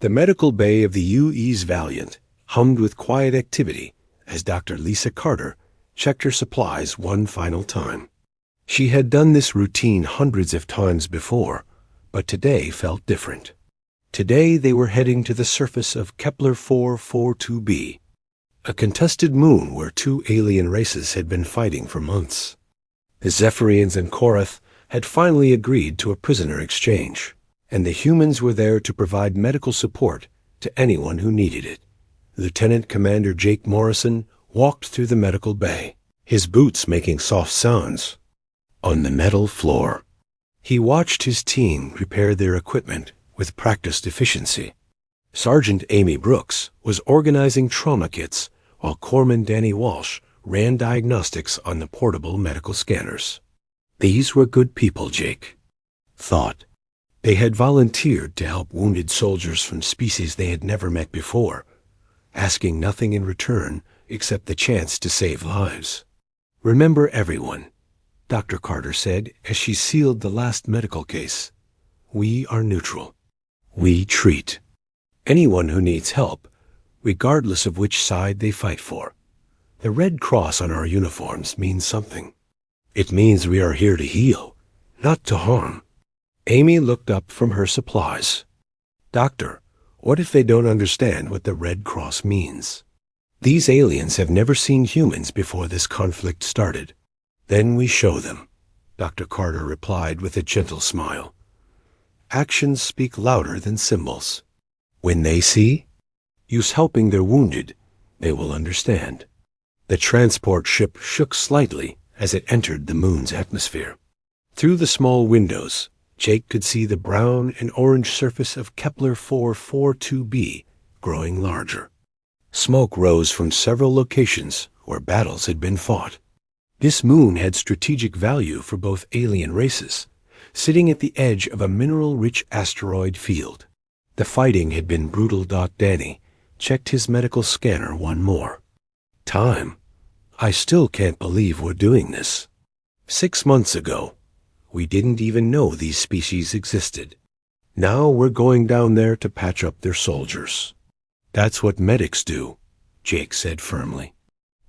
The medical bay of the UE's Valiant hummed with quiet activity as Dr. Lisa Carter checked her supplies one final time. She had done this routine hundreds of times before, but today felt different. Today they were heading to the surface of Kepler 442b, a contested moon where two alien races had been fighting for months. The Zephyrians and Korath had finally agreed to a prisoner exchange, and the humans were there to provide medical support to anyone who needed it. Lieutenant Commander Jake Morrison walked through the medical bay, his boots making soft sounds on the metal floor. He watched his team repair their equipment with practiced efficiency. Sergeant Amy Brooks was organizing trauma kits, while Corpsman Danny Walsh ran diagnostics on the portable medical scanners. These were good people, Jake thought. They had volunteered to help wounded soldiers from species they had never met before, asking nothing in return except the chance to save lives. "Remember, everyone," Dr. Carter said as she sealed the last medical case. "We are neutral. We treat anyone who needs help, regardless of which side they fight for. The red cross on our uniforms means something. It means we are here to heal, not to harm." Amy looked up from her supplies. "Doctor, what if they don't understand what the Red Cross means? These aliens have never seen humans before this conflict started." "Then we show them," Dr. Carter replied with a gentle smile. "Actions speak louder than symbols. When they see us helping their wounded, they will understand." The transport ship shook slightly as it entered the moon's atmosphere. Through the small windows, Jake could see the brown and orange surface of Kepler 442b growing larger. Smoke rose from several locations where battles had been fought. This moon had strategic value for both alien races, sitting at the edge of a mineral-rich asteroid field. The fighting had been brutal. Danny checked his medical scanner one more time. "I still can't believe we're doing this. 6 months ago, we didn't even know these species existed. Now we're going down there to patch up their soldiers." "That's what medics do," Jake said firmly.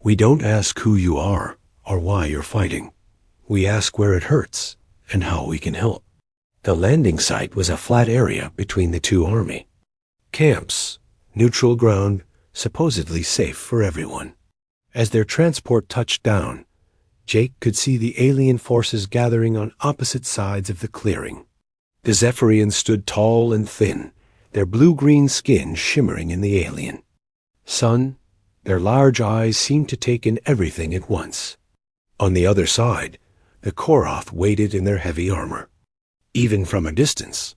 "We don't ask who you are or why you're fighting. We ask where it hurts and how we can help." The landing site was a flat area between the two army camps, neutral ground, supposedly safe for everyone. As their transport touched down, Jake could see the alien forces gathering on opposite sides of the clearing. The Zephyrians stood tall and thin, their blue-green skin shimmering in the alien sun. Their large eyes seemed to take in everything at once. On the other side, the Korath waited in their heavy armor. Even from a distance,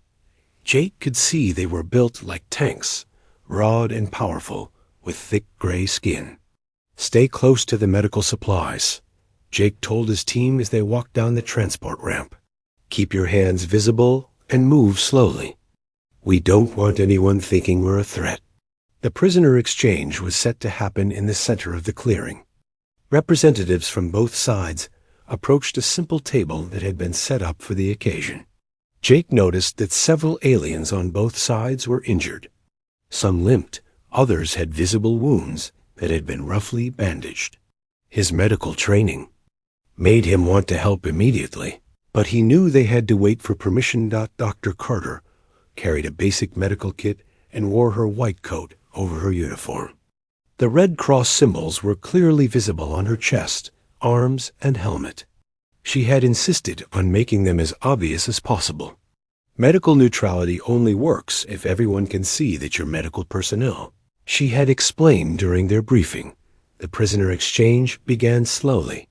Jake could see they were built like tanks, broad and powerful, with thick gray skin. "Stay close to the medical supplies," Jake told his team as they walked down the transport ramp. "Keep your hands visible and move slowly. We don't want anyone thinking we're a threat." The prisoner exchange was set to happen in the center of the clearing. Representatives from both sides approached a simple table that had been set up for the occasion. Jake noticed that several aliens on both sides were injured. Some limped, others had visible wounds that had been roughly bandaged. His medical training made him want to help immediately, but he knew they had to wait for permission. Dr. Carter carried a basic medical kit and wore her white coat over her uniform. The Red Cross symbols were clearly visible on her chest, arms, and helmet. She had insisted on making them as obvious as possible. Medical neutrality only works if everyone can see that you're medical personnel, she had explained during their briefing. The prisoner exchange began slowly.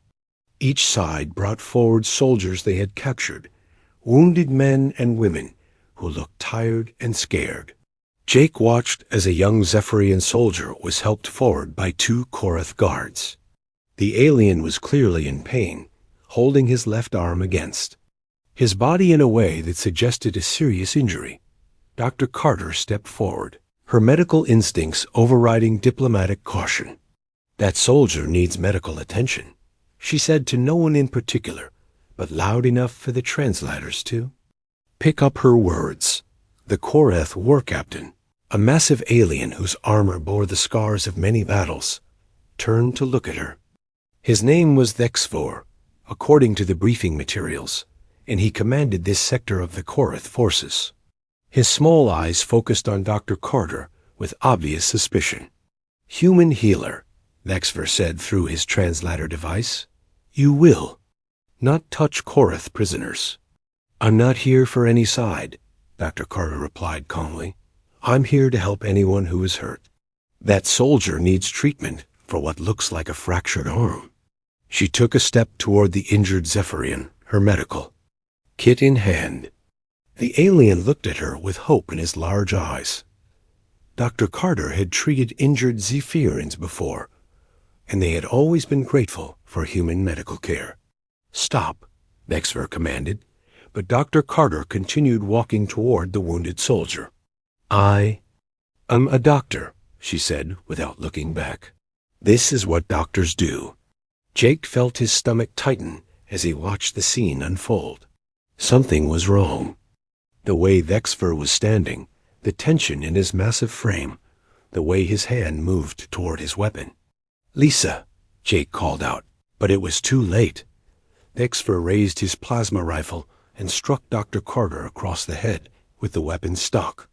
Each side brought forward soldiers they had captured, wounded men and women who looked tired and scared. Jake watched as a young Zephyrian soldier was helped forward by 2 Korath guards. The alien was clearly in pain, holding his left arm against his body in a way that suggested a serious injury. Dr. Carter stepped forward, her medical instincts overriding diplomatic caution. "That soldier needs medical attention," she said to no one in particular, but loud enough for the translators to pick up her words. The Korath war captain, A massive alien whose armor bore the scars of many battles turned to look at her. His name was Thexvor, according to the briefing materials, and he commanded this sector of the Korath forces. His small eyes focused on Dr. Carter with obvious suspicion. "Human healer," Thexvor said through his translator device. "You will not touch Korath prisoners." "I'm not here for any side," Dr. Carter replied calmly. "I'm here to help anyone who is hurt. That soldier needs treatment for what looks like a fractured arm." She took a step toward the injured Zephyrian, her medical kit in hand. The alien looked at her with hope in his large eyes. Dr. Carter had treated injured Zephyrians before, and they had always been grateful for human medical care. "Stop," Thexvor commanded, but Dr. Carter continued walking toward the wounded soldier. "I'm a doctor," she said without looking back. "This is what doctors do." Jake felt his stomach tighten as he watched the scene unfold. Something was wrong. The way Thexvor was standing, the tension in his massive frame, the way his hand moved toward his weapon. "Lisa," Jake called out, but it was too late. Thexvor raised his plasma rifle and struck Dr. Carter across the head with the weapon's stock.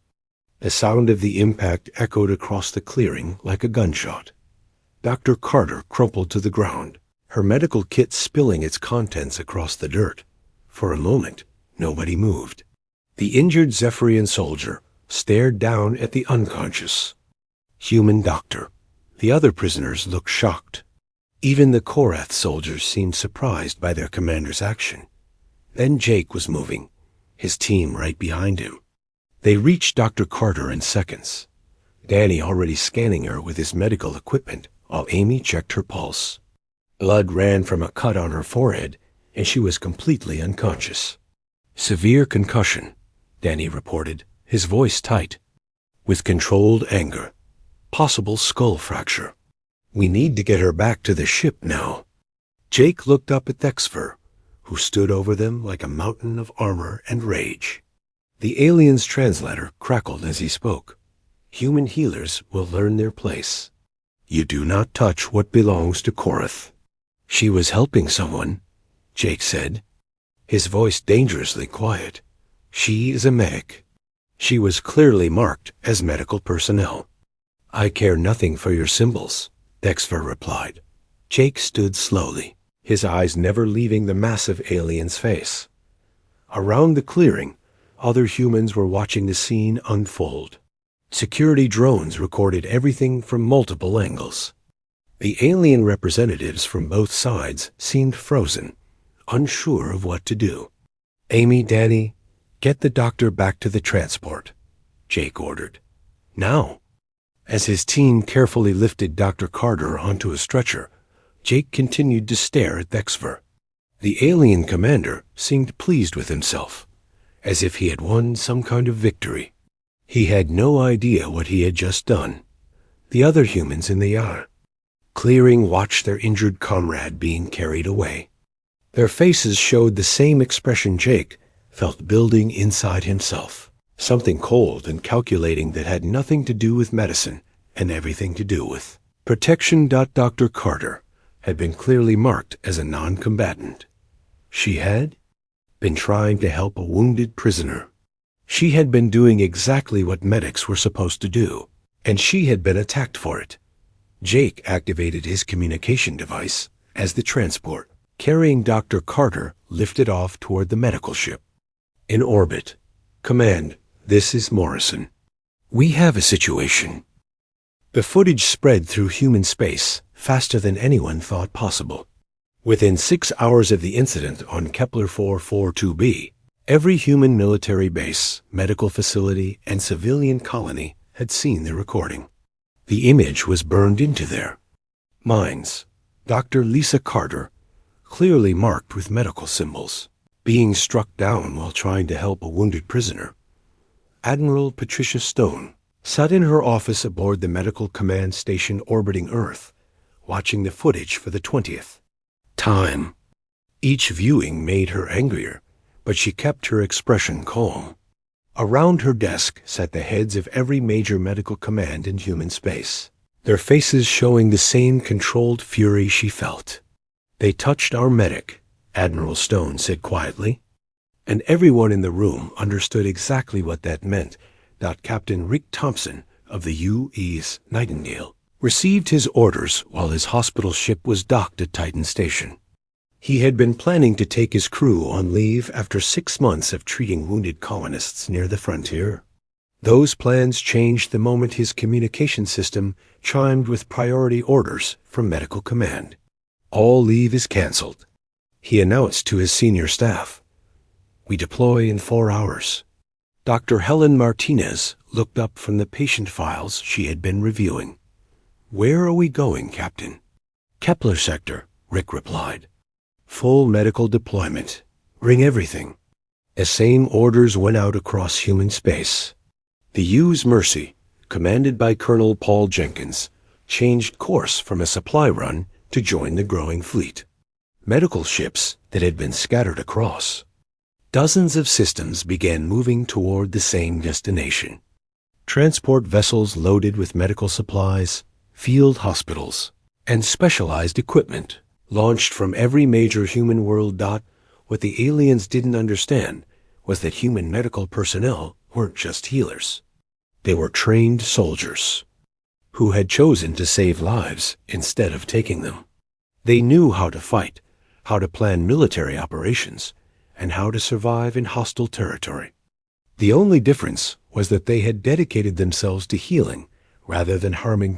The sound of the impact echoed across the clearing like a gunshot. Dr. Carter crumpled to the ground, her medical kit spilling its contents across the dirt. For a moment, nobody moved. The injured Zephyrian soldier stared down at the unconscious human doctor. The other prisoners looked shocked. Even the Korath soldiers seemed surprised by their commander's action. Then Jake was moving, his team right behind him. They reached Dr. Carter in seconds, Danny already scanning her with his medical equipment while Amy checked her pulse. Blood ran from a cut on her forehead, and she was completely unconscious. "Severe concussion," Danny reported, his voice tight. "With controlled anger. Possible skull fracture. We need to get her back to the ship now." Jake looked up at Thexvor, who stood over them like a mountain of armor and rage. The alien's translator crackled as he spoke. "Human healers will learn their place. You do not touch what belongs to Korath." "She was helping someone," Jake said, his voice dangerously quiet. "She is a medic." She was clearly marked as medical personnel. "I care nothing for your symbols," Thexvor replied. Jake stood slowly, his eyes never leaving the massive alien's face. Around the clearing, other humans were watching the scene unfold. Security drones recorded everything from multiple angles. The alien representatives from both sides seemed frozen, unsure of what to do. "Amy, Danny, get the doctor back to the transport," Jake ordered. "Now." As his team carefully lifted Dr. Carter onto a stretcher, Jake continued to stare at Thexvor. The alien commander seemed pleased with himself, as if he had won some kind of victory. He had no idea what he had just done. The other humans in the clearing watched their injured comrade being carried away. Their faces showed the same expression Jake felt building inside himself, something cold and calculating that had nothing to do with medicine and everything to do with protection. Dr. Carter had been clearly marked as a non-combatant. She had been trying to help a wounded prisoner. She had been doing exactly what medics were supposed to do, and she had been attacked for it. Jake activated his communication device as the transport, carrying Dr. Carter, lifted off toward the medical ship. "In orbit. Command, this is Morrison. We have a situation." The footage spread through human space faster than anyone thought possible. Within 6 hours of the incident on Kepler 442b, every human military base, medical facility, and civilian colony had seen the recording. The image was burned into their minds. Dr. Lisa Carter, clearly marked with medical symbols, being struck down while trying to help a wounded prisoner. Admiral Patricia Stone sat in her office aboard the medical command station orbiting Earth, watching the footage for the 20th time. Each viewing made her angrier, but she kept her expression calm. Around her desk sat the heads of every major medical command in human space, their faces showing the same controlled fury she felt. "They touched our medic," Admiral Stone said quietly. And everyone in the room understood exactly what that meant. Captain Rick Thompson of the U.E.'s Nightingale received his orders while his hospital ship was docked at Titan Station. He had been planning to take his crew on leave after 6 months of treating wounded colonists near the frontier. Those plans changed the moment his communication system chimed with priority orders from Medical Command. "All leave is canceled," he announced to his senior staff. "We deploy in 4 hours. Dr. Helen Martinez looked up from the patient files she had been reviewing. "Where are we going, Captain?" "Kepler Sector," Rick replied. "Full medical deployment. Bring everything." As same orders went out across human space. The U's Mercy, commanded by Colonel Paul Jenkins, changed course from a supply run to join the growing fleet. Medical ships that had been scattered across. Dozens of systems began moving toward the same destination. Transport vessels loaded with medical supplies, field hospitals, and specialized equipment launched from every major human world. What the aliens didn't understand was that human medical personnel weren't just healers. They were trained soldiers who had chosen to save lives instead of taking them. They knew how to fight, how to plan military operations, and how to survive in hostile territory. The only difference was that they had dedicated themselves to healing rather than harming.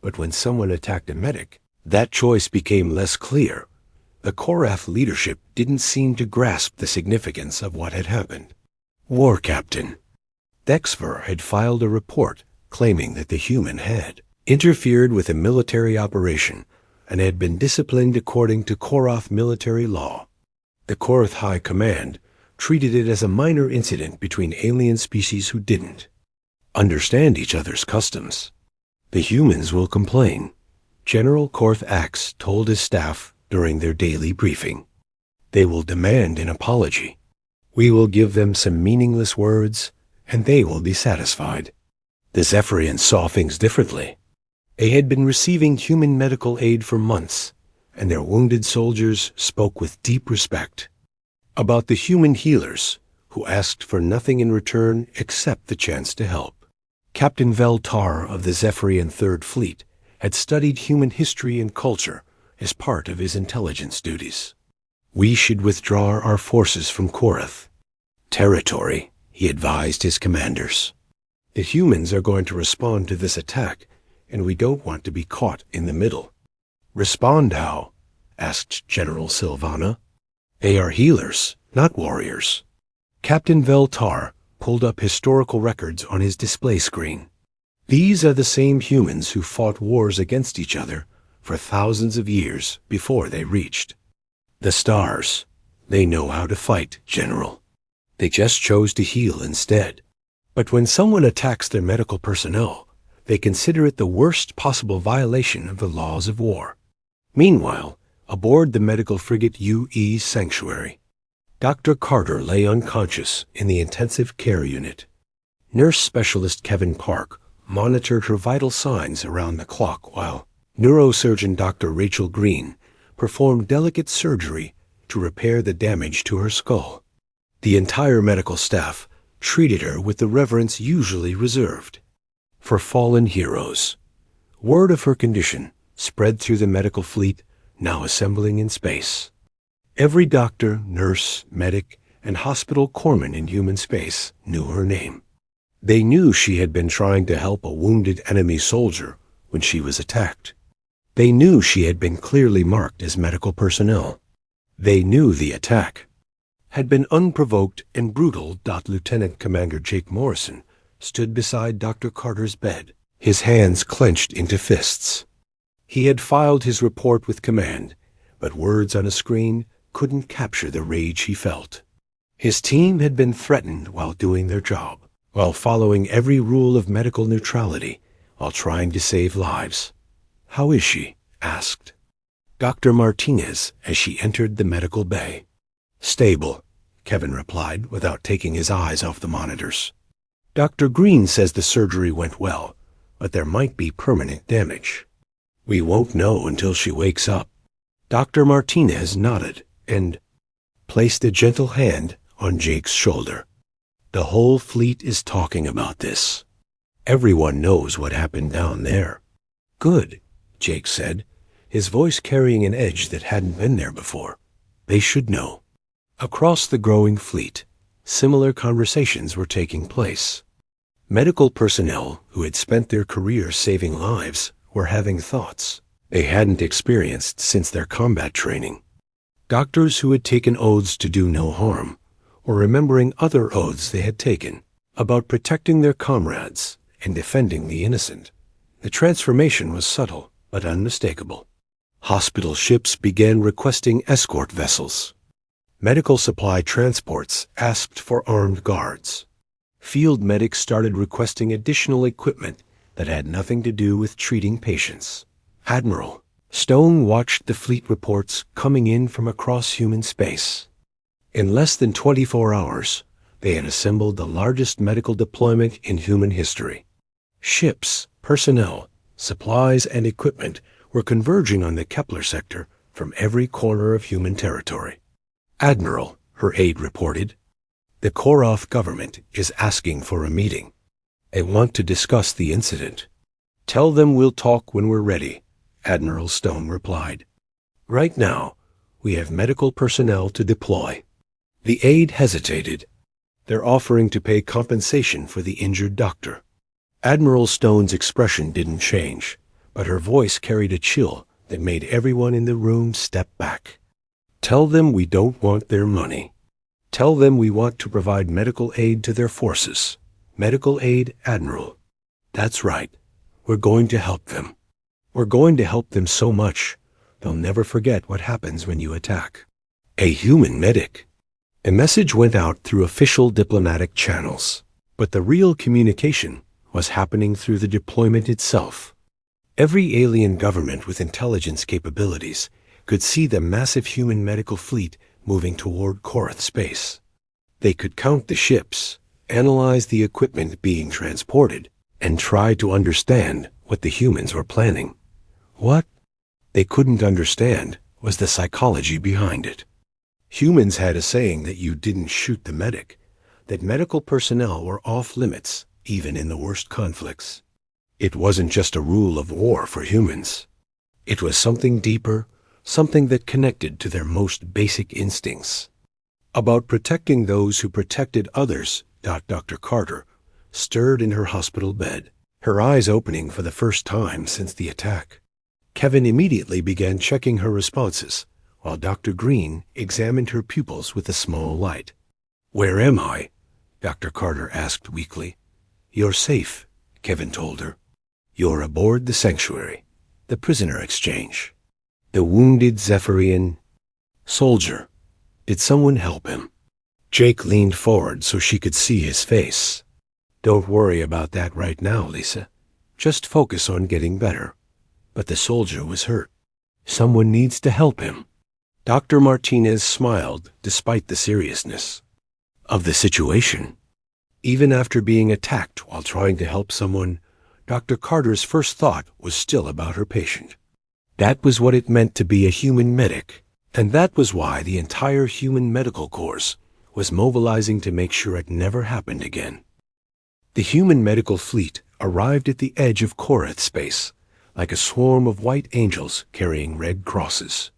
But when someone attacked a medic, that choice became less clear. The Korath leadership didn't seem to grasp the significance of what had happened. War Captain Dexver had filed a report claiming that the human had interfered with a military operation and had been disciplined according to Korath military law. The Korath High Command treated it as a minor incident between alien species who didn't understand each other's customs. "The humans will complain," General Korth Axe told his staff during their daily briefing. "They will demand an apology. We will give them some meaningless words, and they will be satisfied." The Zephyrians saw things differently. They had been receiving human medical aid for months, and their wounded soldiers spoke with deep respect about the human healers who asked for nothing in return except the chance to help. Captain Veltar of the Zephyrian Third Fleet had studied human history and culture as part of his intelligence duties. "We should withdraw our forces from Korath territory," he advised his commanders. "The humans are going to respond to this attack, and we don't want to be caught in the middle." "Respond how?" asked General Silvana. "They are healers, not warriors." Captain Veltar pulled up historical records on his display screen. "These are the same humans who fought wars against each other for thousands of years before they reached the stars. They know how to fight, General. They just chose to heal instead. But when someone attacks their medical personnel, they consider it the worst possible violation of the laws of war." Meanwhile, aboard the medical frigate UE Sanctuary, Dr. Carter lay unconscious in the intensive care unit. Nurse specialist Kevin Park monitored her vital signs around the clock while neurosurgeon Dr. Rachel Green performed delicate surgery to repair the damage to her skull. The entire medical staff treated her with the reverence usually reserved for fallen heroes. Word of her condition spread through the medical fleet, now assembling in space. Every doctor, nurse, medic, and hospital corpsman in human space knew her name. They knew she had been trying to help a wounded enemy soldier when she was attacked. They knew she had been clearly marked as medical personnel. They knew the attack had been unprovoked and brutal. Lieutenant Commander Jake Morrison stood beside Dr. Carter's bed, his hands clenched into fists. He had filed his report with command, but words on a screen couldn't capture the rage he felt. His team had been threatened while doing their job, while following every rule of medical neutrality, while trying to save lives. "How is she?" asked Dr. Martinez as she entered the medical bay. "Stable," Kevin replied without taking his eyes off the monitors. Dr. Green says the surgery went well, but there might be permanent damage. We won't know until she wakes up. Dr. Martinez nodded and placed a gentle hand on Jake's shoulder. The whole fleet is talking about this. Everyone knows what happened down there. Good, Jake said, his voice carrying an edge that hadn't been there before. They should know. Across the growing fleet, similar conversations were taking place. Medical personnel who had spent their careers saving lives were having thoughts they hadn't experienced since their combat training. Doctors who had taken oaths to do no harm, or remembering other oaths they had taken about protecting their comrades and defending the innocent. The transformation was subtle but unmistakable. Hospital ships began requesting escort vessels. Medical supply transports asked for armed guards. Field medics started requesting additional equipment that had nothing to do with treating patients. Admiral Stone watched the fleet reports coming in from across human space. In less than 24 hours, they had assembled the largest medical deployment in human history. Ships, personnel, supplies, and equipment were converging on the Kepler sector from every corner of human territory. Admiral, her aide reported, the Koroth government is asking for a meeting. They want to discuss the incident. Tell them we'll talk when we're ready, Admiral Stone replied. Right now, we have medical personnel to deploy. The aide hesitated. They're offering to pay compensation for the injured doctor. Admiral Stone's expression didn't change, but her voice carried a chill that made everyone in the room step back. Tell them we don't want their money. Tell them we want to provide medical aid to their forces. Medical aid, Admiral. That's right. We're going to help them. We're going to help them so much, they'll never forget what happens when you attack. A human medic. A message went out through official diplomatic channels, but the real communication was happening through the deployment itself. Every alien government with intelligence capabilities could see the massive human medical fleet moving toward Koroth space. They could count the ships, analyze the equipment being transported, and try to understand what the humans were planning. What they couldn't understand was the psychology behind it. Humans had a saying that you didn't shoot the medic, that medical personnel were off limits even in the worst conflicts. It wasn't just a rule of war for humans. It was something deeper, something that connected to their most basic instincts. About protecting those who protected others, Dr. Carter stirred in her hospital bed, her eyes opening for the first time since the attack. Kevin immediately began checking her responses, while Dr. Green examined her pupils with a small light. Where am I? Dr. Carter asked weakly. You're safe, Kevin told her. You're aboard the sanctuary, the prisoner exchange. The wounded Zephyrian soldier. Did someone help him? Jake leaned forward so she could see his face. Don't worry about that right now, Lisa. Just focus on getting better. But the soldier was hurt. Someone needs to help him. Dr. Martinez smiled despite the seriousness of the situation. Even after being attacked while trying to help someone, Dr. Carter's first thought was still about her patient. That was what it meant to be a human medic, and that was why the entire human medical corps was mobilizing to make sure it never happened again. The human medical fleet arrived at the edge of Koroth space, like a swarm of white angels carrying red crosses.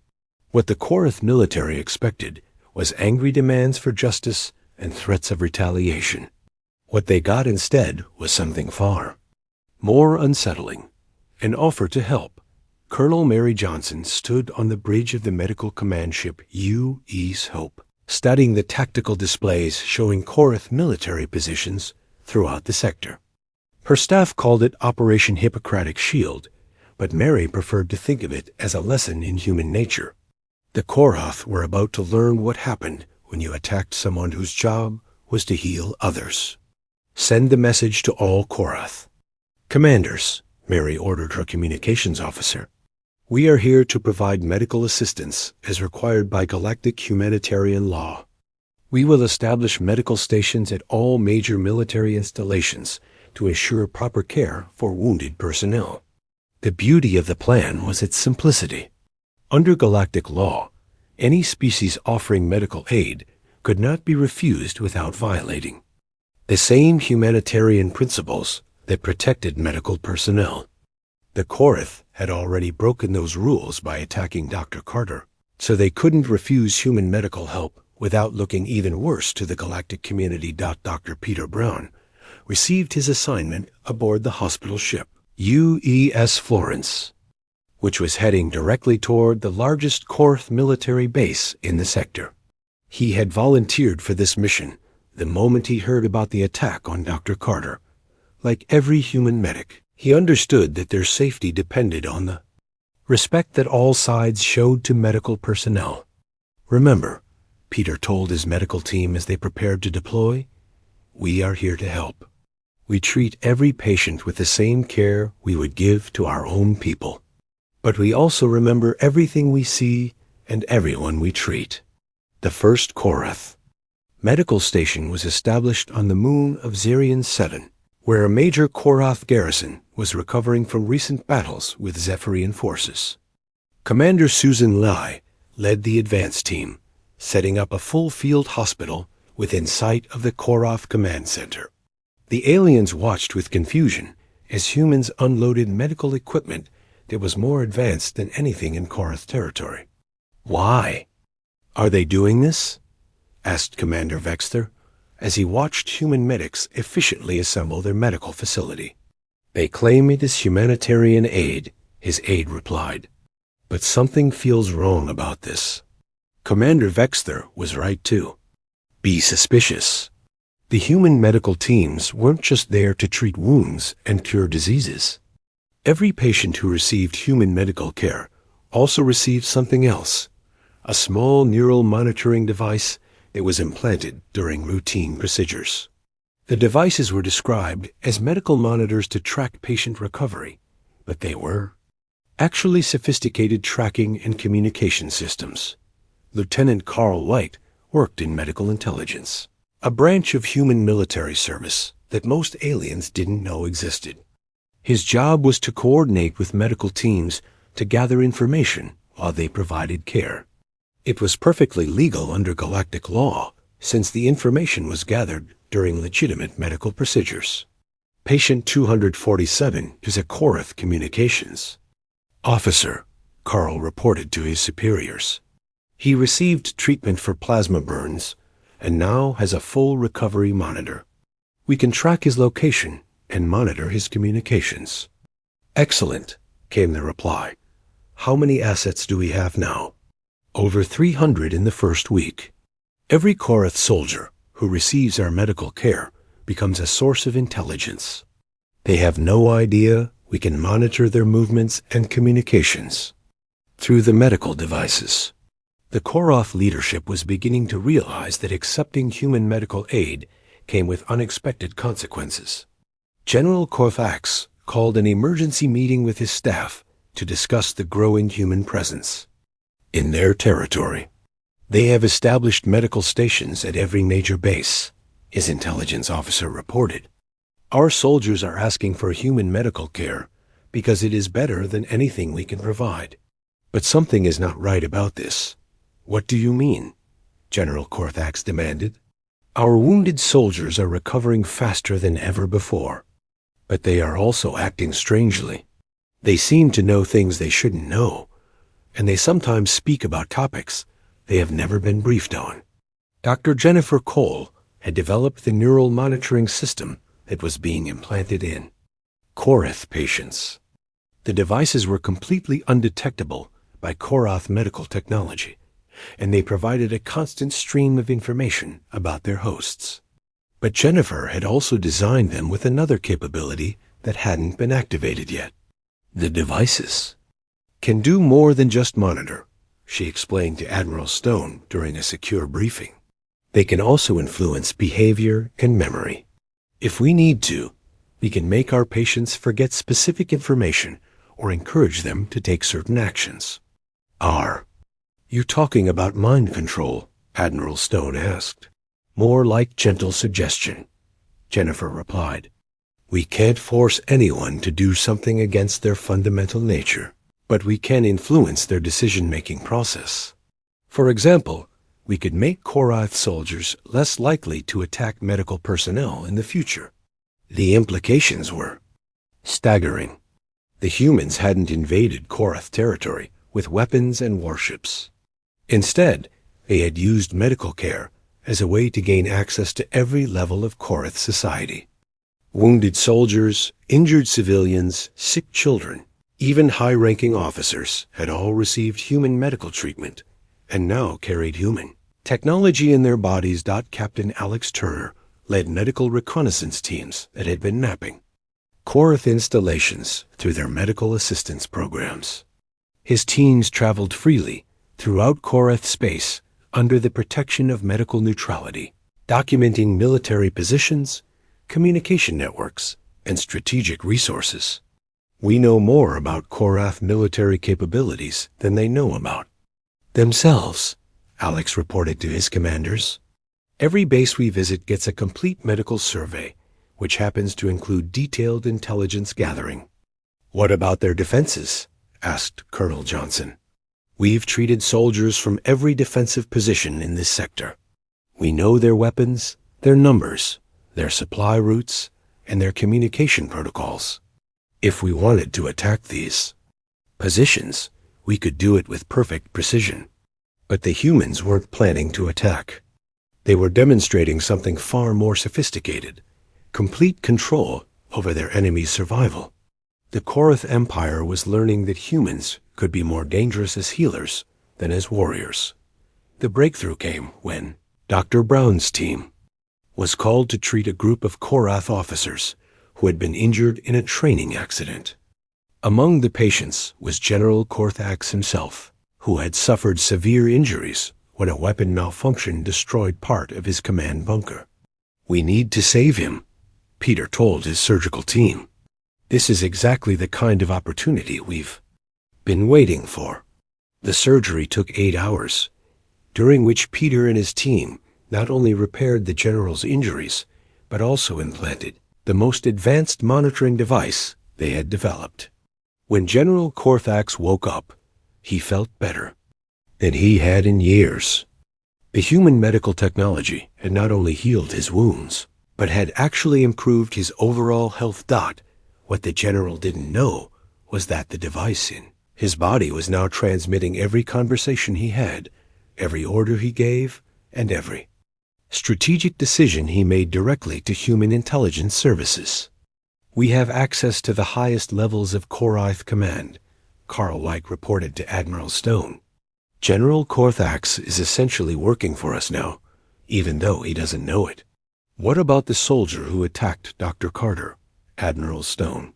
What the Koroth military expected was angry demands for justice and threats of retaliation. What they got instead was something far more unsettling, an offer to help. Colonel Mary Johnson stood on the bridge of the medical command ship U.E.'s Hope, studying the tactical displays showing Koroth military positions throughout the sector. Her staff called it Operation Hippocratic Shield, but Mary preferred to think of it as a lesson in human nature. The Koroth were about to learn what happened when you attacked someone whose job was to heal others. Send the message to all Koroth. Commanders, Mary ordered her communications officer. We are here to provide medical assistance as required by galactic humanitarian law. We will establish medical stations at all major military installations to assure proper care for wounded personnel. The beauty of the plan was its simplicity. Under galactic law, any species offering medical aid could not be refused without violating the same humanitarian principles that protected medical personnel. The Korath had already broken those rules by attacking Dr. Carter, so they couldn't refuse human medical help without looking even worse to the galactic community. Dr. Peter Brown received his assignment aboard the hospital ship UES Florence, which was heading directly toward the largest Korath military base in the sector. He had volunteered for this mission the moment he heard about the attack on Dr. Carter. Like every human medic, he understood that their safety depended on the respect that all sides showed to medical personnel. Remember, Peter told his medical team as they prepared to deploy, we are here to help. We treat every patient with the same care we would give to our own people. But we also remember everything we see and everyone we treat. The first Korath medical station was established on the moon of Zerion 7, where a major Korath garrison was recovering from recent battles with Zephyrian forces. Commander Susan Lai led the advance team, setting up a full-field hospital within sight of the Korath command center. The aliens watched with confusion as humans unloaded medical equipment that was more advanced than anything in Korath territory. Why are they doing this? Asked Commander Vexter as he watched human medics efficiently assemble their medical facility. They claim it is humanitarian aid, his aide replied. But something feels wrong about this. Commander Vexter was right too. Be suspicious. The human medical teams weren't just there to treat wounds and cure diseases. Every patient who received human medical care also received something else, a small neural monitoring device that was implanted during routine procedures. The devices were described as medical monitors to track patient recovery, but they were actually sophisticated tracking and communication systems. Lieutenant Carl White worked in medical intelligence, a branch of human military service that most aliens didn't know existed. His job was to coordinate with medical teams to gather information while they provided care. It was perfectly legal under galactic law, since the information was gathered during legitimate medical procedures. Patient 247 is a Korath Communications officer, Carl reported to his superiors. He received treatment for plasma burns and now has a full recovery monitor. We can track his location and monitor his communications. Excellent, came the reply. How many assets do we have now? Over 300 in the first week. Every Korath soldier who receives our medical care becomes a source of intelligence. They have no idea we can monitor their movements and communications through the medical devices. The Korath leadership was beginning to realize that accepting human medical aid came with unexpected consequences. General Korthax called an emergency meeting with his staff to discuss the growing human presence in their territory. They have established medical stations at every major base, his intelligence officer reported. Our soldiers are asking for human medical care because it is better than anything we can provide. But something is not right about this. What do you mean? General Korthax demanded. Our wounded soldiers are recovering faster than ever before, but they are also acting strangely. They seem to know things they shouldn't know, and they sometimes speak about topics they have never been briefed on. Dr. Jennifer Cole had developed the neural monitoring system that was being implanted in Korath patients. The devices were completely undetectable by Korath medical technology, and they provided a constant stream of information about their hosts. But Jennifer had also designed them with another capability that hadn't been activated yet. The devices can do more than just monitor, she explained to Admiral Stone during a secure briefing. They can also influence behavior and memory. If we need to, we can make our patients forget specific information or encourage them to take certain actions. Are you talking about mind control? Admiral Stone asked. More like gentle suggestion, Jennifer replied. We can't force anyone to do something against their fundamental nature, but we can influence their decision-making process. For example, we could make Korath soldiers less likely to attack medical personnel in the future. The implications were staggering. The humans hadn't invaded Korath territory with weapons and warships. Instead, they had used medical care as a way to gain access to every level of Korath society. Wounded soldiers, injured civilians, sick children, even high-ranking officers had all received human medical treatment and now carried human technology in their bodies. Captain Alex Turner led medical reconnaissance teams that had been mapping Korath installations through their medical assistance programs. His teams traveled freely throughout Korath space under the protection of medical neutrality, documenting military positions, communication networks, and strategic resources. We know more about Korath military capabilities than they know about themselves, Alex reported to his commanders. Every base we visit gets a complete medical survey, which happens to include detailed intelligence gathering. What about their defenses? Asked Colonel Johnson. We've treated soldiers from every defensive position in this sector. We know their weapons, their numbers, their supply routes, and their communication protocols. If we wanted to attack these positions, we could do it with perfect precision. But the humans weren't planning to attack. They were demonstrating something far more sophisticated, complete control over their enemy's survival. The Korath Empire was learning that humans could be more dangerous as healers than as warriors. The breakthrough came when Dr. Brown's team was called to treat a group of Korath officers who had been injured in a training accident. Among the patients was General Korthax himself, who had suffered severe injuries when a weapon malfunction destroyed part of his command bunker. We need to save him, Peter told his surgical team. This is exactly the kind of opportunity we've been waiting for. The surgery took 8 hours, during which Peter and his team not only repaired the general's injuries, but also implanted the most advanced monitoring device they had developed. When General Korthax woke up, he felt better than he had in years. The human medical technology had not only healed his wounds, but had actually improved his overall health. What the general didn't know was that the device in his body was now transmitting every conversation he had, every order he gave, and every strategic decision he made directly to human intelligence services. We have access to the highest levels of Korath command, Carl Weick reported to Admiral Stone. General Korthax is essentially working for us now, even though he doesn't know it. What about the soldier who attacked Dr. Carter? Admiral Stone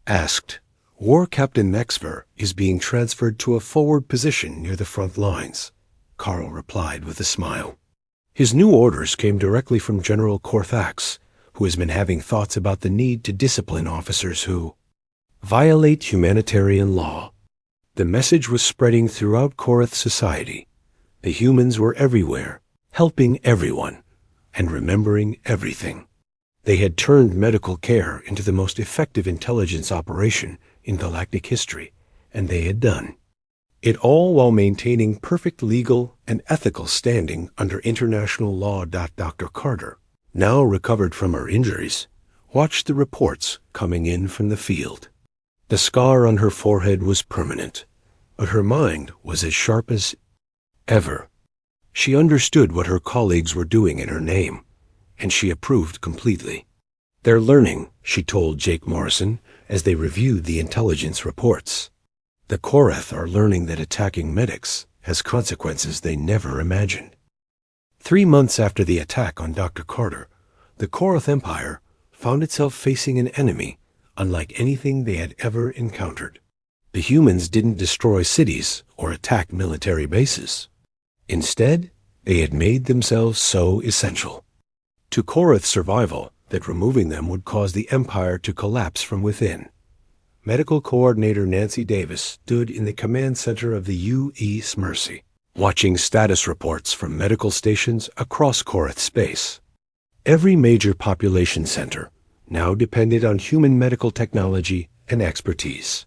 asked. War Captain Maxver is being transferred to a forward position near the front lines, Carl replied with a smile. His new orders came directly from General Korthax, who has been having thoughts about the need to discipline officers who violate humanitarian law. The message was spreading throughout Korath society. The humans were everywhere, helping everyone, and remembering everything. They had turned medical care into the most effective intelligence operation in galactic history, and they had done it all while maintaining perfect legal and ethical standing under international law. Dr. Carter, now recovered from her injuries, watched the reports coming in from the field. The scar on her forehead was permanent, but her mind was as sharp as ever. She understood what her colleagues were doing in her name, and she approved completely. They're learning, she told Jake Morrison as they reviewed the intelligence reports. The Korath are learning that attacking medics has consequences they never imagined. 3 months after the attack on Dr. Carter, the Korath Empire found itself facing an enemy unlike anything they had ever encountered. The humans didn't destroy cities or attack military bases. Instead, they had made themselves so essential to Korath's survival that removing them would cause the Empire to collapse from within. Medical Coordinator Nancy Davis stood in the command center of the U.S. Mercy, watching status reports from medical stations across Korath space. Every major population center now depended on human medical technology and expertise.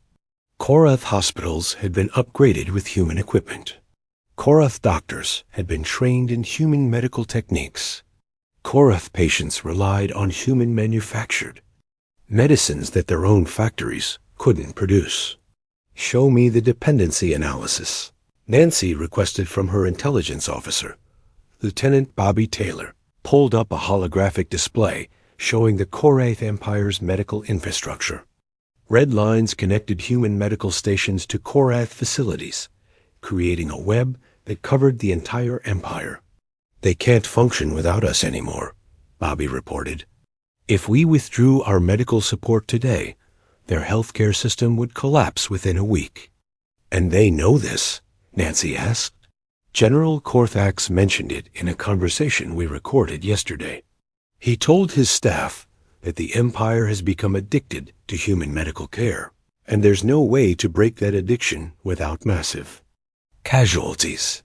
Korath hospitals had been upgraded with human equipment. Korath doctors had been trained in human medical techniques. Korath patients relied on human-manufactured medicines that their own factories couldn't produce. "Show me the dependency analysis," Nancy requested from her intelligence officer. Lieutenant Bobby Taylor pulled up a holographic display showing the Korath Empire's medical infrastructure. Red lines connected human medical stations to Korath facilities, creating a web that covered the entire empire. "They can't function without us anymore," Bobby reported. "If we withdrew our medical support today, their healthcare system would collapse within a week." "And they know this?" Nancy asked. "General Korthax mentioned it in a conversation we recorded yesterday. He told his staff that the Empire has become addicted to human medical care, and there's no way to break that addiction without massive casualties."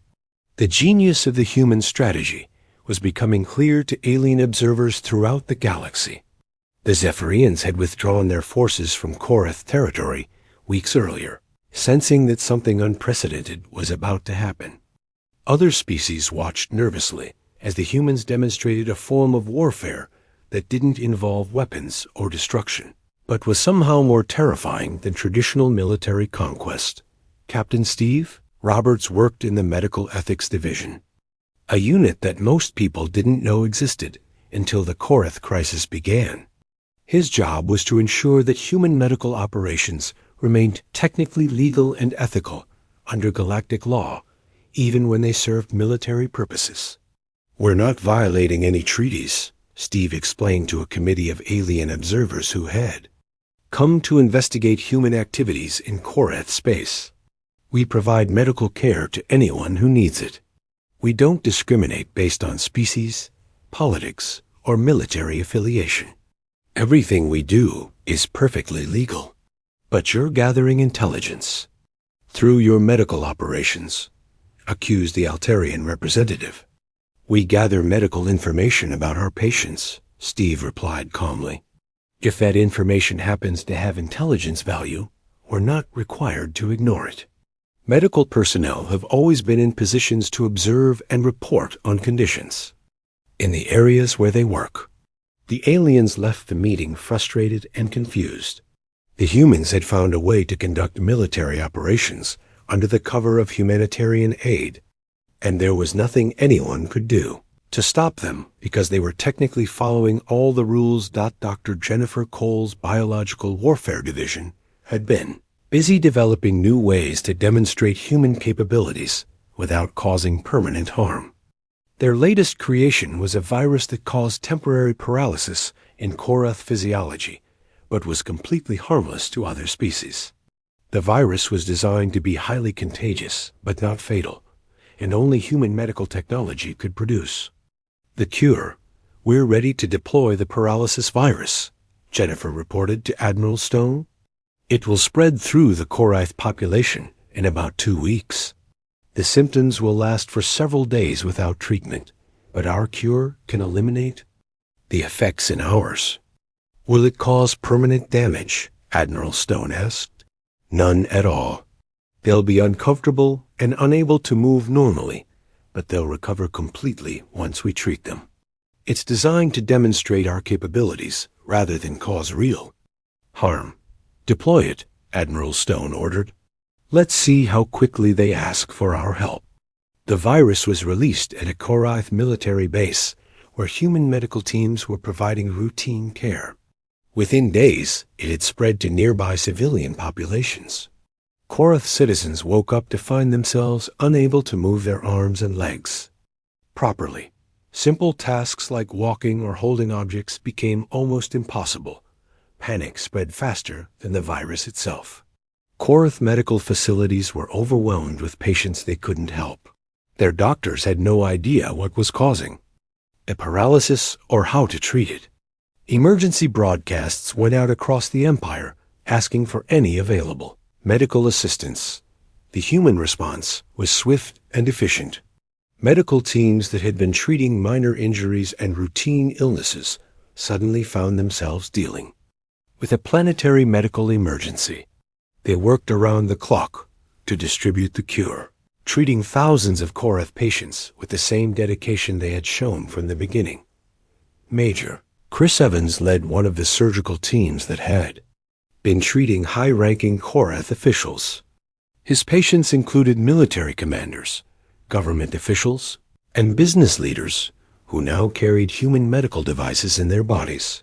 The genius of the human strategy was becoming clear to alien observers throughout the galaxy. The Zephyrians had withdrawn their forces from Korath territory weeks earlier, sensing that something unprecedented was about to happen. Other species watched nervously as the humans demonstrated a form of warfare that didn't involve weapons or destruction, but was somehow more terrifying than traditional military conquest. Captain Steve Roberts worked in the Medical Ethics Division, a unit that most people didn't know existed until the Korath crisis began. His job was to ensure that human medical operations remained technically legal and ethical under galactic law, even when they served military purposes. "We're not violating any treaties," Steve explained to a committee of alien observers who had come to investigate human activities in Korath space. "We provide medical care to anyone who needs it. We don't discriminate based on species, politics, or military affiliation. Everything we do is perfectly legal. But you're gathering intelligence through your medical operations," accused the Altarian representative. "We gather medical information about our patients," Steve replied calmly. "If that information happens to have intelligence value, we're not required to ignore it." Medical personnel have always been in positions to observe and report on conditions in the areas where they work. The aliens left the meeting frustrated and confused. The humans had found a way to conduct military operations under the cover of humanitarian aid, and there was nothing anyone could do to stop them because they were technically following all the rules. Dr. Jennifer Cole's Biological Warfare Division had been busy developing new ways to demonstrate human capabilities without causing permanent harm. Their latest creation was a virus that caused temporary paralysis in Korath physiology, but was completely harmless to other species. The virus was designed to be highly contagious, but not fatal, and only human medical technology could produce. "The cure: we're ready to deploy the paralysis virus," Jennifer reported to Admiral Stone. "It will spread through the Korath population in about 2 weeks. The symptoms will last for several days without treatment, but our cure can eliminate the effects in hours." "Will it cause permanent damage?" Admiral Stone asked. "None at all. They'll be uncomfortable and unable to move normally, but they'll recover completely once we treat them. It's designed to demonstrate our capabilities rather than cause real harm." "Deploy it," Admiral Stone ordered. "Let's see how quickly they ask for our help." The virus was released at a Korath military base where human medical teams were providing routine care. Within days, it had spread to nearby civilian populations. Korath citizens woke up to find themselves unable to move their arms and legs properly. Simple tasks like walking or holding objects became almost impossible. Panic spread faster than the virus itself. Korath medical facilities were overwhelmed with patients they couldn't help. Their doctors had no idea what was causing the paralysis or how to treat it. Emergency broadcasts went out across the empire asking for any available medical assistance. The human response was swift and efficient. Medical teams that had been treating minor injuries and routine illnesses suddenly found themselves dealing with a planetary medical emergency. They worked around the clock to distribute the cure, treating thousands of Korath patients with the same dedication they had shown from the beginning. Major Chris Evans led one of the surgical teams that had been treating high-ranking Korath officials. His patients included military commanders, government officials, and business leaders who now carried human medical devices in their bodies.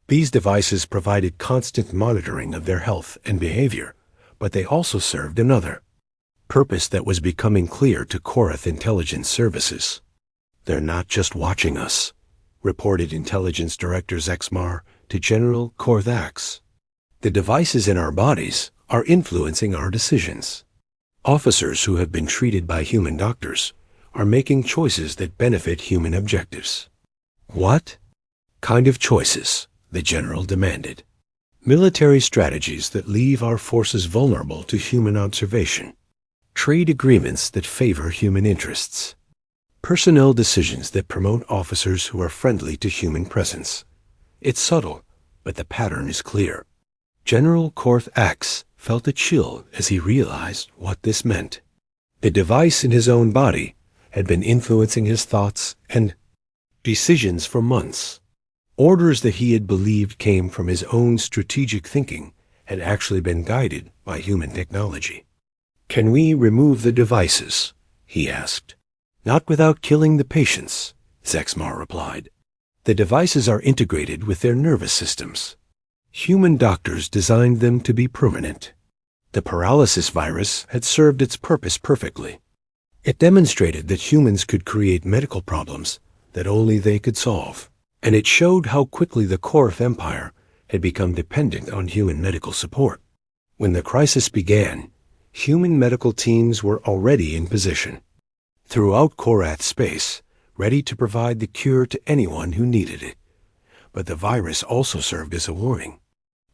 These devices provided constant monitoring of their health and behavior, but they also served another purpose that was becoming clear to Korath intelligence services. "They're not just watching us," reported Intelligence Director Zexmar to General Korthax. "The devices in our bodies are influencing our decisions. Officers who have been treated by human doctors are making choices that benefit human objectives." "What kind of choices?" the general demanded. "Military strategies that leave our forces vulnerable to human observation. Trade agreements that favor human interests. Personnel decisions that promote officers who are friendly to human presence. It's subtle, but the pattern is clear." General Korthax felt a chill as he realized what this meant. The device in his own body had been influencing his thoughts and decisions for months. Orders that he had believed came from his own strategic thinking had actually been guided by human technology. "Can we remove the devices?" he asked. "Not without killing the patients," Zexmar replied. "The devices are integrated with their nervous systems. Human doctors designed them to be permanent. The paralysis virus had served its purpose perfectly. It demonstrated that humans could create medical problems that only they could solve, and it showed how quickly the Korath Empire had become dependent on human medical support. When the crisis began, human medical teams were already in position throughout Korath space, ready to provide the cure to anyone who needed it. But the virus also served as a warning.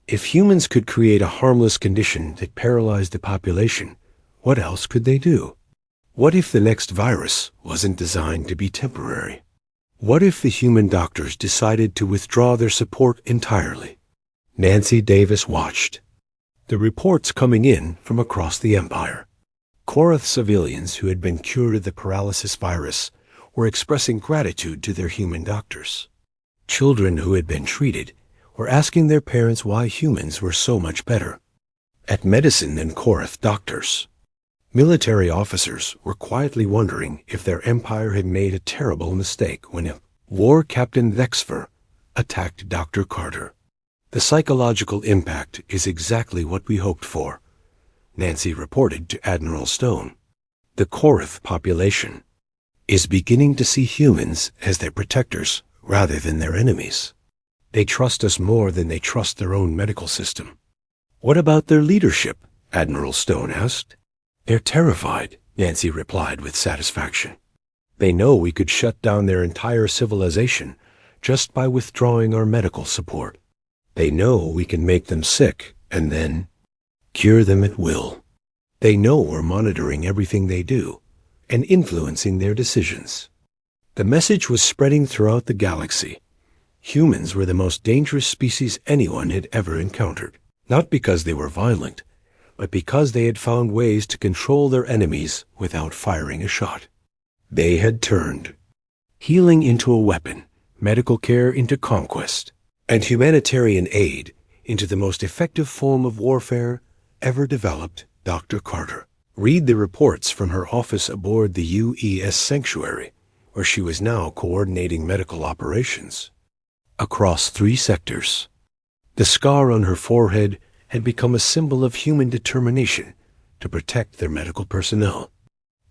If humans could create a harmless condition that paralyzed the population, what else could they do? What if the next virus wasn't designed to be temporary? What if the human doctors decided to withdraw their support entirely? Nancy Davis watched the reports coming in from across the Empire. Korath civilians who had been cured of the paralysis virus were expressing gratitude to their human doctors. Children who had been treated were asking their parents why humans were so much better at medicine than Korath doctors. Military officers were quietly wondering if their empire had made a terrible mistake when War Captain Vexfer attacked Dr. Carter. "The psychological impact is exactly what we hoped for," Nancy reported to Admiral Stone. "The Korath population is beginning to see humans as their protectors rather than their enemies. They trust us more than they trust their own medical system." "What about their leadership?" Admiral Stone asked. "They're terrified," Nancy replied with satisfaction. "They know we could shut down their entire civilization just by withdrawing our medical support. They know we can make them sick and then cure them at will. They know we're monitoring everything they do and influencing their decisions." The message was spreading throughout the galaxy. Humans were the most dangerous species anyone had ever encountered, not because they were violent, but because they had found ways to control their enemies without firing a shot. They had turned healing into a weapon, medical care into conquest, and humanitarian aid into the most effective form of warfare ever developed. Dr. Carter. Read the reports from her office aboard the UES Sanctuary, where she was now coordinating medical operations across 3 sectors. The scar on her forehead had become a symbol of human determination to protect their medical personnel.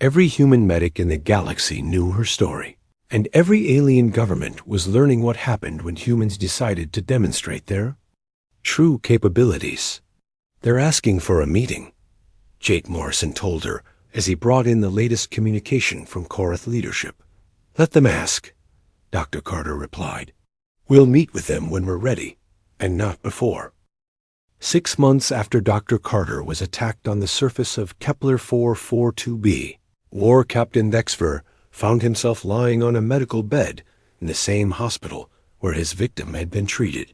Every human medic in the galaxy knew her story, and every alien government was learning what happened when humans decided to demonstrate their true capabilities. "They're asking for a meeting," Jake Morrison told her as he brought in the latest communication from Korath leadership. "Let them ask," Dr. Carter replied. "We'll meet with them when we're ready, and not before." 6 months after Dr. Carter was attacked on the surface of Kepler 442b, War Captain Vexfer found himself lying on a medical bed in the same hospital where his victim had been treated.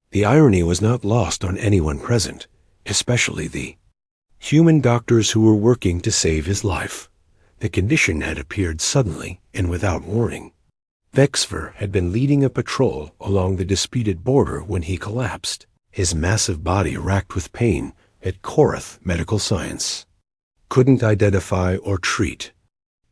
The irony was not lost on anyone present, especially the human doctors who were working to save his life. The condition had appeared suddenly and without warning. Vexfer had been leading a patrol along the disputed border when he collapsed, his massive body racked with pain at Korath Medical Science. Couldn't identify or treat.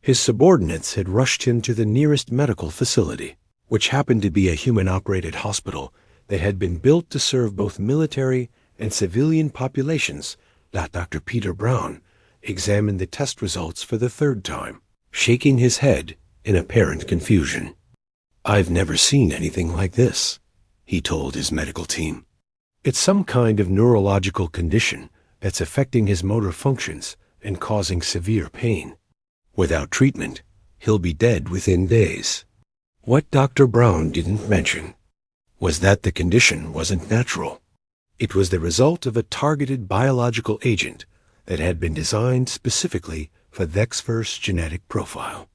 His subordinates had rushed him to the nearest medical facility, which happened to be a human-operated hospital that had been built to serve both military and civilian populations. Dr. Peter Brown examined the test results for the third time, shaking his head in apparent confusion. "I've never seen anything like this," he told his medical team. "It's some kind of neurological condition that's affecting his motor functions and causing severe pain. Without treatment, he'll be dead within days." What Dr. Brown didn't mention was that the condition wasn't natural. It was the result of a targeted biological agent that had been designed specifically for Vexfer's genetic profile.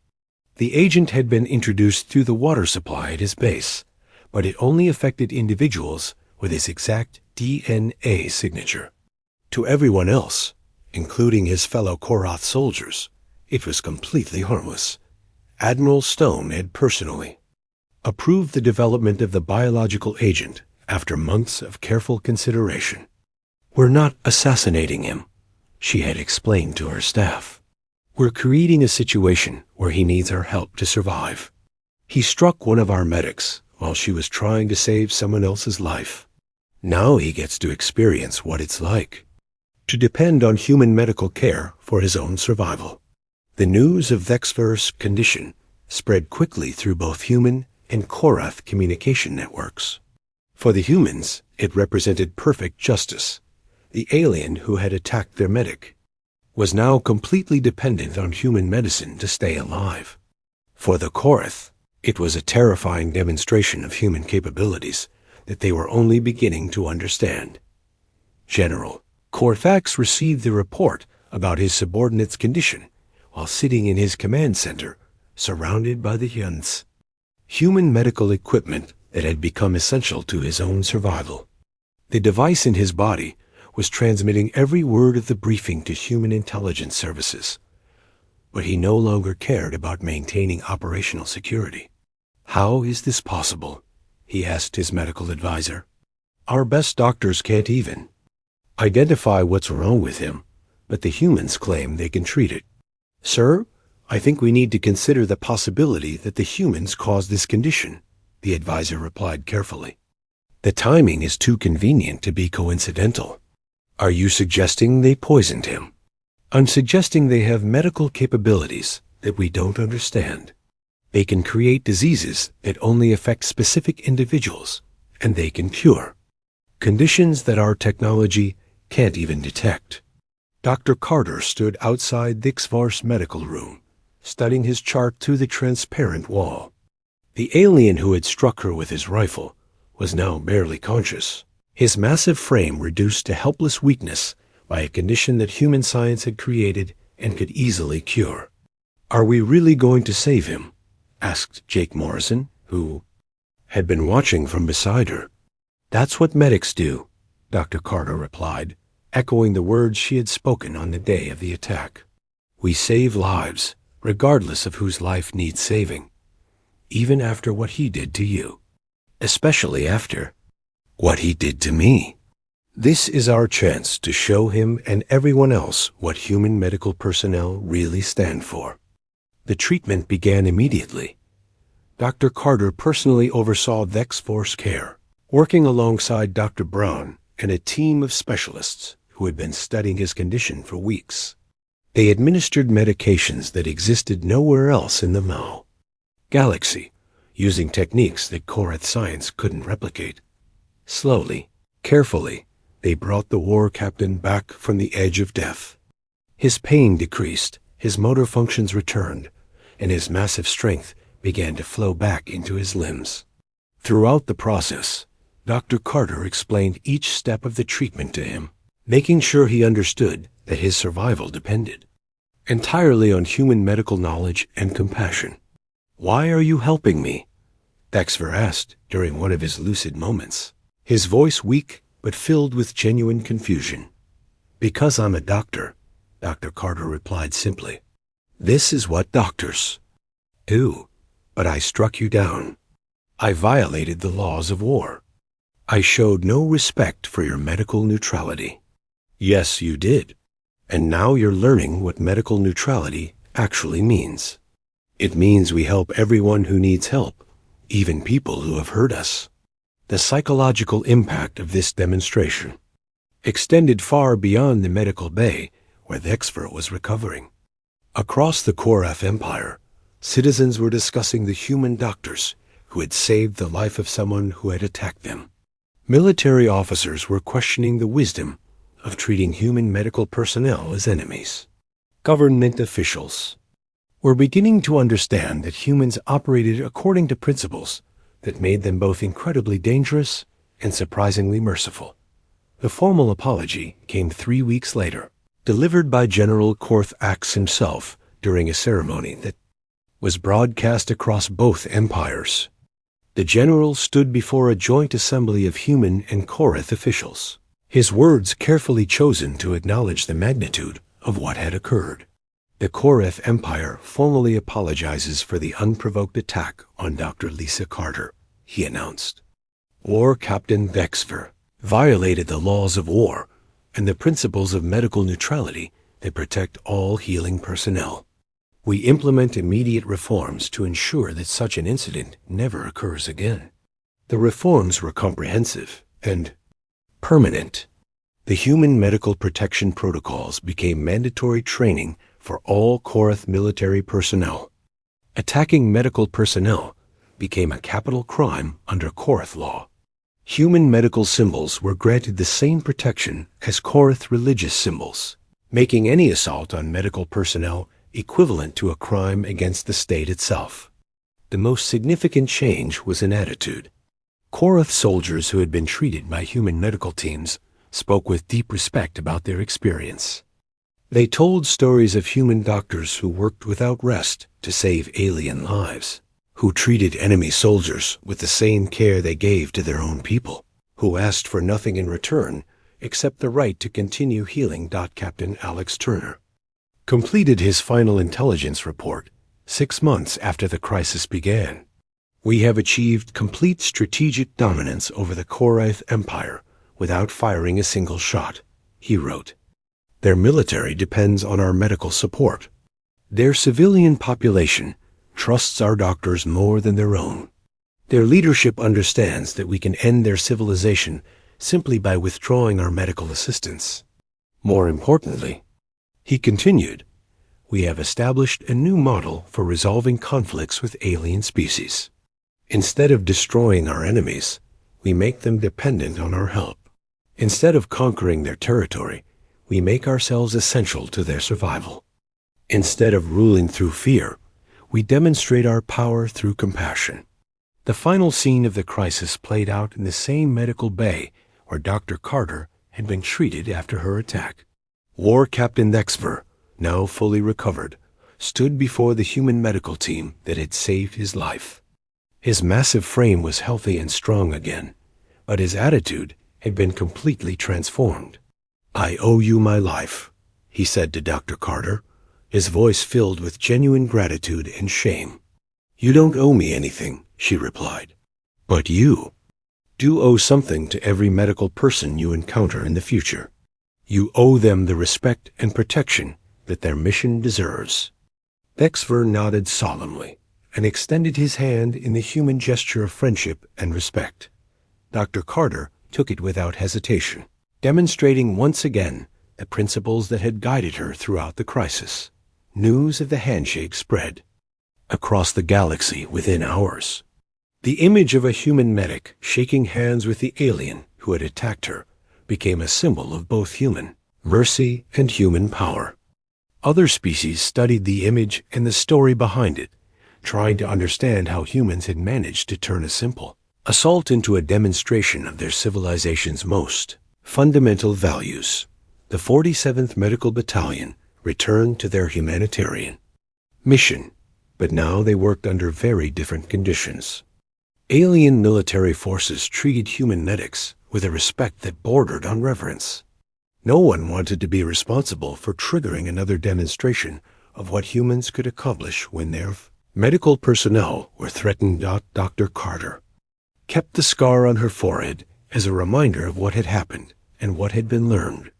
The agent had been introduced through the water supply at his base, but it only affected individuals with his exact DNA signature. To everyone else, including his fellow Korath soldiers, it was completely harmless. Admiral Stone had personally approved the development of the biological agent after months of careful consideration. "We're not assassinating him," she had explained to her staff. "We're creating a situation where he needs our help to survive. He struck one of our medics while she was trying to save someone else's life. Now he gets to experience what it's like to depend on human medical care for his own survival." The news of Vexfer's condition spread quickly through both human and Korath communication networks. For the humans, it represented perfect justice. The alien who had attacked their medic was now completely dependent on human medicine to stay alive. For the Korath, it was a terrifying demonstration of human capabilities that they were only beginning to understand. General Korthax received the report about his subordinate's condition while sitting in his command center, surrounded by the Hyuns, human medical equipment that had become essential to his own survival. The device in his body was transmitting every word of the briefing to human intelligence services, but he no longer cared about maintaining operational security. "How is this possible?" he asked his medical advisor. "Our best doctors can't even identify what's wrong with him, but the humans claim they can treat it." "Sir, I think we need to consider the possibility that the humans caused this condition," the advisor replied carefully. "The timing is too convenient to be coincidental." "Are you suggesting they poisoned him?" "I'm suggesting they have medical capabilities that we don't understand. They can create diseases that only affect specific individuals, and they can cure conditions that our technology can't even detect." Dr. Carter stood outside Vexfer's medical room, studying his chart through the transparent wall. The alien who had struck her with his rifle was now barely conscious, his massive frame reduced to helpless weakness by a condition that human science had created and could easily cure. "Are we really going to save him?" asked Jake Morrison, who had been watching from beside her. "That's what medics do," Dr. Carter replied, echoing the words she had spoken on the day of the attack. "We save lives, regardless of whose life needs saving, even after what he did to you, especially after what he did to me. This is our chance to show him and everyone else what human medical personnel really stand for." The treatment began immediately. Dr. Carter personally oversaw Vexfor's care, working alongside Dr. Brown and a team of specialists who had been studying his condition for weeks. They administered medications that existed nowhere else in the Mao galaxy, using techniques that Korath science couldn't replicate. Slowly, carefully, they brought the war captain back from the edge of death. His pain decreased, his motor functions returned, and his massive strength began to flow back into his limbs. Throughout the process, Dr. Carter explained each step of the treatment to him, making sure he understood that his survival depended entirely on human medical knowledge and compassion. "Why are you helping me?" Dexter asked during one of his lucid moments, his voice weak but filled with genuine confusion. "Because I'm a doctor," Dr. Carter replied simply. "This is what doctors do. But I struck you down. I violated the laws of war. I showed no respect for your medical neutrality." "Yes, you did. And now you're learning what medical neutrality actually means. It means we help everyone who needs help, even people who have hurt us." The psychological impact of this demonstration extended far beyond the medical bay where the expert was recovering. Across the Korath Empire, citizens were discussing the human doctors who had saved the life of someone who had attacked them. Military officers were questioning the wisdom of treating human medical personnel as enemies. Government officials were beginning to understand that humans operated according to principles that made them both incredibly dangerous and surprisingly merciful. The formal apology came 3 weeks later, delivered by General Korth Axe himself during a ceremony that was broadcast across both empires. The general stood before a joint assembly of human and Korath officials, his words carefully chosen to acknowledge the magnitude of what had occurred. "The Korath Empire formally apologizes for the unprovoked attack on Dr. Lisa Carter," he announced. "War Captain Vexver violated the laws of war and the principles of medical neutrality that protect all healing personnel. We implement immediate reforms to ensure that such an incident never occurs again." The reforms were comprehensive and permanent. The human medical protection protocols became mandatory training for all Korath military personnel. Attacking medical personnel became a capital crime under Korath law. Human medical symbols were granted the same protection as Korath religious symbols, making any assault on medical personnel equivalent to a crime against the state itself. The most significant change was in attitude. Korath soldiers who had been treated by human medical teams spoke with deep respect about their experience. They told stories of human doctors who worked without rest to save alien lives, who treated enemy soldiers with the same care they gave to their own people, who asked for nothing in return except the right to continue healing. Captain Alex Turner completed his final intelligence report 6 months after the crisis began. "We have achieved complete strategic dominance over the Korath Empire without firing a single shot," he wrote. "Their military depends on our medical support. Their civilian population trusts our doctors more than their own. Their leadership understands that we can end their civilization simply by withdrawing our medical assistance. More importantly," he continued, "we have established a new model for resolving conflicts with alien species. Instead of destroying our enemies, we make them dependent on our help. Instead of conquering their territory, we make ourselves essential to their survival. Instead of ruling through fear, we demonstrate our power through compassion." The final scene of the crisis played out in the same medical bay where Dr. Carter had been treated after her attack. War Captain Nexver, now fully recovered, stood before the human medical team that had saved his life. His massive frame was healthy and strong again, but his attitude had been completely transformed. "I owe you my life," he said to Dr. Carter, his voice filled with genuine gratitude and shame. "You don't owe me anything," she replied. "But you do owe something to every medical person you encounter in the future. You owe them the respect and protection that their mission deserves." Bexver nodded solemnly and extended his hand in the human gesture of friendship and respect. Dr. Carter took it without hesitation, demonstrating once again the principles that had guided her throughout the crisis. News of the handshake spread across the galaxy within hours. The image of a human medic shaking hands with the alien who had attacked her became a symbol of both human mercy and human power. Other species studied the image and the story behind it, trying to understand how humans had managed to turn a simple, assault into a demonstration of their civilization's most fundamental values. The 47th Medical Battalion returned to their humanitarian mission, but now they worked under very different conditions. Alien military forces treated human medics with a respect that bordered on reverence. No one wanted to be responsible for triggering another demonstration of what humans could accomplish when their medical personnel were threatened. Dr. Carter kept the scar on her forehead as a reminder of what had happened and what had been learned.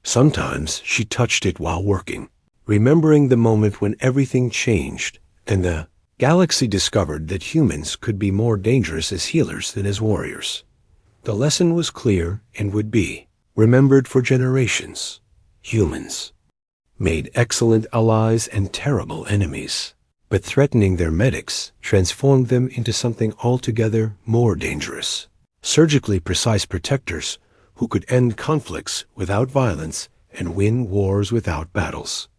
Sometimes she touched it while working, remembering the moment when everything changed and the galaxy discovered that humans could be more dangerous as healers than as warriors. The lesson was clear and would be remembered for generations. Humans made excellent allies and terrible enemies, but threatening their medics transformed them into something altogether more dangerous. Surgically precise protectors who could end conflicts without violence and win wars without battles.